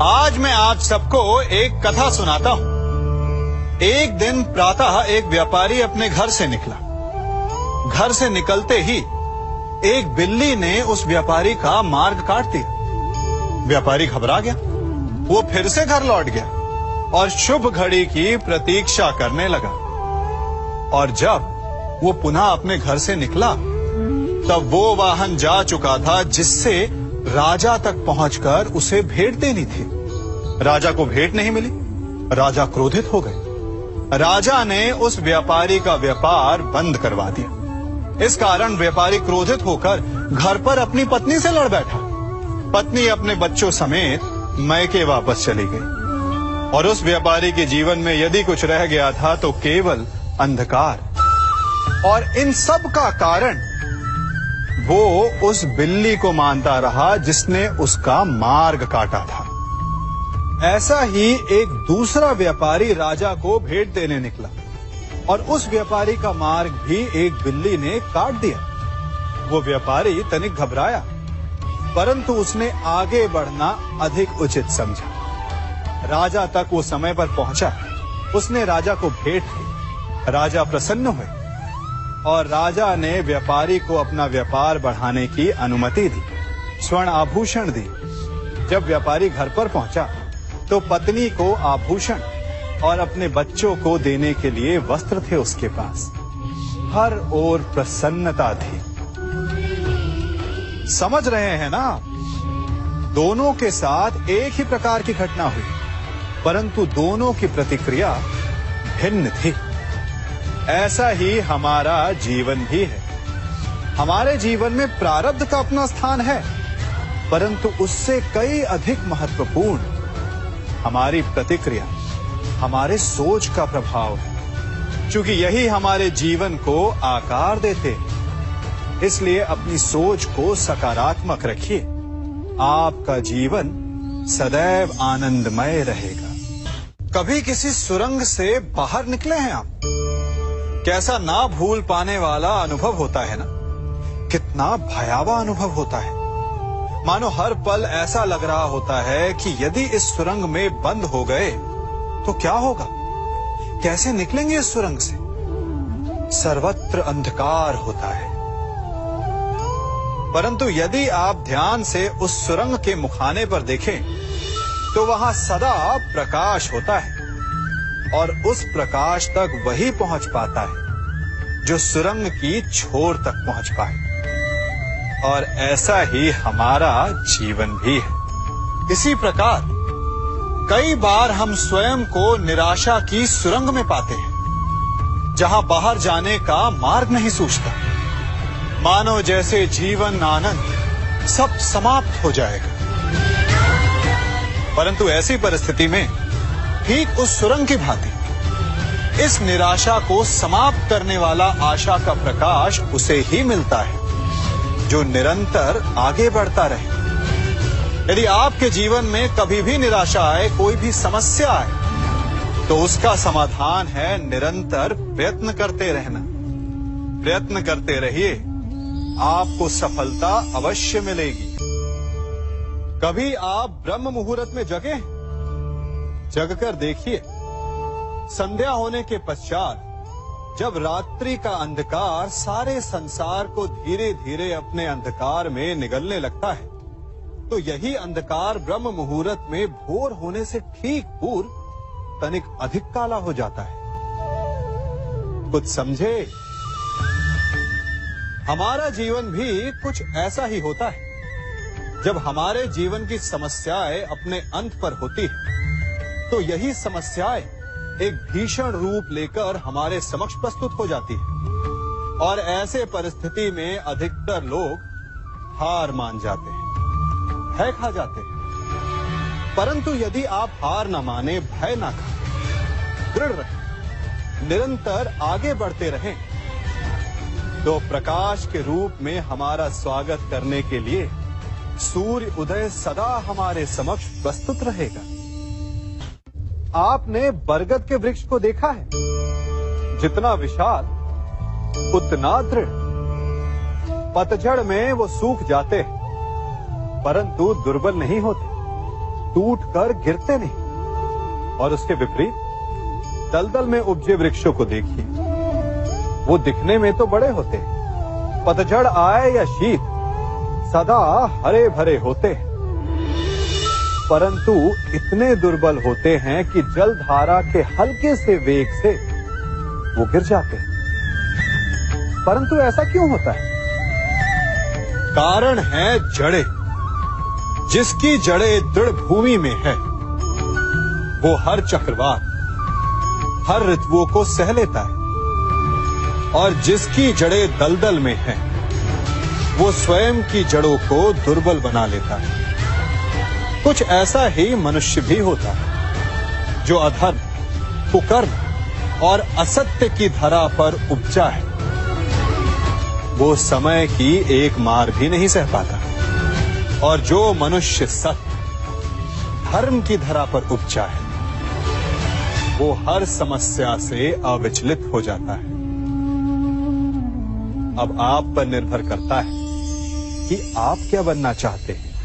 आज मैं आप सबको एक कथा सुनाता हूं। एक दिन प्रातः एक व्यापारी अपने घर से निकला। घर से निकलते ही एक बिल्ली ने उस व्यापारी का मार्ग काट दिया। व्यापारी घबरा गया। वो फिर से घर लौट गया और शुभ घड़ी की प्रतीक्षा करने लगा। और जब वो पुनः अपने घर से निकला तब वो वाहन जा चुका था जिससे राजा तक पहुंचकर उसे भेंट देनी थी। राजा को भेंट नहीं मिली। राजा क्रोधित हो गए। राजा ने उस व्यापारी का व्यापार बंद करवा दिया। इस कारण व्यापारी क्रोधित होकर घर पर अपनी पत्नी से लड़ बैठा। पत्नी अपने बच्चों समेत मैके वापस चली गई और उस व्यापारी के जीवन में यदि कुछ रह गया था तो केवल अंधकार। और इन सब का कारण वो उस बिल्ली को मानता रहा जिसने उसका मार्ग काटा था। ऐसा ही एक दूसरा व्यापारी राजा को भेंट देने निकला और उस व्यापारी का मार्ग भी एक बिल्ली ने काट दिया। वो व्यापारी तनिक घबराया, परंतु उसने आगे बढ़ना अधिक उचित समझा। राजा तक वो समय पर पहुंचा। उसने राजा को भेंट दी। राजा प्रसन्न हुए और राजा ने व्यापारी को अपना व्यापार बढ़ाने की अनुमति दी, स्वर्ण आभूषण दी। जब व्यापारी घर पर पहुंचा तो पत्नी को आभूषण और अपने बच्चों को देने के लिए वस्त्र थे उसके पास। हर ओर प्रसन्नता थी। समझ रहे हैं ना? दोनों के साथ एक ही प्रकार की घटना हुई, परंतु दोनों की प्रतिक्रिया भिन्न थी। ऐसा ही हमारा जीवन भी है। हमारे जीवन में प्रारब्ध का अपना स्थान है, परंतु उससे कई अधिक महत्वपूर्ण हमारी प्रतिक्रिया, हमारे सोच का प्रभाव है। क्योंकि यही हमारे जीवन को आकार देते हैं। इसलिए अपनी सोच को सकारात्मक रखिए। आपका जीवन सदैव आनंदमय रहेगा। कभी किसी सुरंग से बाहर निकले हैं आप? कैसा ना भूल पाने वाला अनुभव होता है ना? कितना भयावह अनुभव होता है। मानो हर पल ऐसा लग रहा होता है कि यदि इस सुरंग में बंद हो गए तो क्या होगा? कैसे निकलेंगे इस सुरंग से? सर्वत्र अंधकार होता है। परंतु यदि आप ध्यान से उस सुरंग के मुखाने पर देखें तो वहां सदा प्रकाश होता है और उस प्रकाश तक वही पहुंच पाता है जो सुरंग की छोर तक पहुंच पाए। और ऐसा ही हमारा जीवन भी है। इसी प्रकार कई बार हम स्वयं को निराशा की सुरंग में पाते हैं, जहां बाहर जाने का मार्ग नहीं सूझता। मानो जैसे जीवन आनंद सब समाप्त हो जाएगा। परंतु ऐसी परिस्थिति में ठीक उस सुरंग की भांति इस निराशा को समाप्त करने वाला आशा का प्रकाश उसे ही मिलता है जो निरंतर आगे बढ़ता रहे। यदि आपके जीवन में कभी भी निराशा आए, कोई भी समस्या आए, तो उसका समाधान है निरंतर प्रयत्न करते रहना। प्रयत्न करते रहिए, आपको सफलता अवश्य मिलेगी। कभी आप ब्रह्म मुहूर्त में जगे? जगकर देखिए, संध्या होने के पश्चात जब रात्रि का अंधकार सारे संसार को धीरे धीरे अपने अंधकार में निगलने लगता है, तो यही अंधकार ब्रह्म मुहूर्त में भोर होने से ठीक पूर्व तनिक अधिक काला हो जाता है। कुछ समझे? हमारा जीवन भी कुछ ऐसा ही होता है। जब हमारे जीवन की समस्याएं अपने अंत पर होती है, तो यही समस्याएं एक भीषण रूप लेकर हमारे समक्ष प्रस्तुत हो जाती है और ऐसे परिस्थिति में अधिकतर लोग हार मान जाते हैं, भय खा जाते हैं। परंतु यदि आप हार न माने, भय न खाएं, दृढ़ रहें, निरंतर आगे बढ़ते रहें, तो प्रकाश के रूप में हमारा स्वागत करने के लिए सूर्य उदय सदा हमारे समक्ष प्रस्तुत रहेगा। आपने बरगद के वृक्ष को देखा है? जितना विशाल उतना दृढ़। पतझड़ में वो सूख जाते हैं, परंतु दुर्बल नहीं होते। टूट कर गिरते नहीं। और उसके विपरीत दलदल में उपजे वृक्षों को देखिए, वो दिखने में तो बड़े होते हैं, पतझड़ आए या शीत सदा हरे भरे होते हैं, परंतु इतने दुर्बल होते हैं कि जलधारा के हल्के से वेग से वो गिर जाते हैं। परंतु ऐसा क्यों होता है? कारण है जड़ें। जिसकी जड़ें दृढ़ भूमि में है वो हर चक्रवात, हर ऋतुओं को सह लेता है, और जिसकी जड़ें दलदल में है वो स्वयं की जड़ों को दुर्बल बना लेता है। कुछ ऐसा ही मनुष्य भी होता है जो अधर्म, कुकर्म और असत्य की धरा पर उपजा है। वो समय की एक मार भी नहीं सह पाता, और जो मनुष्य सत्य, धर्म की धरा पर उपजा है वो हर समस्या से अविचलित हो जाता है। अब आप पर निर्भर करता है कि आप क्या बनना चाहते हैं।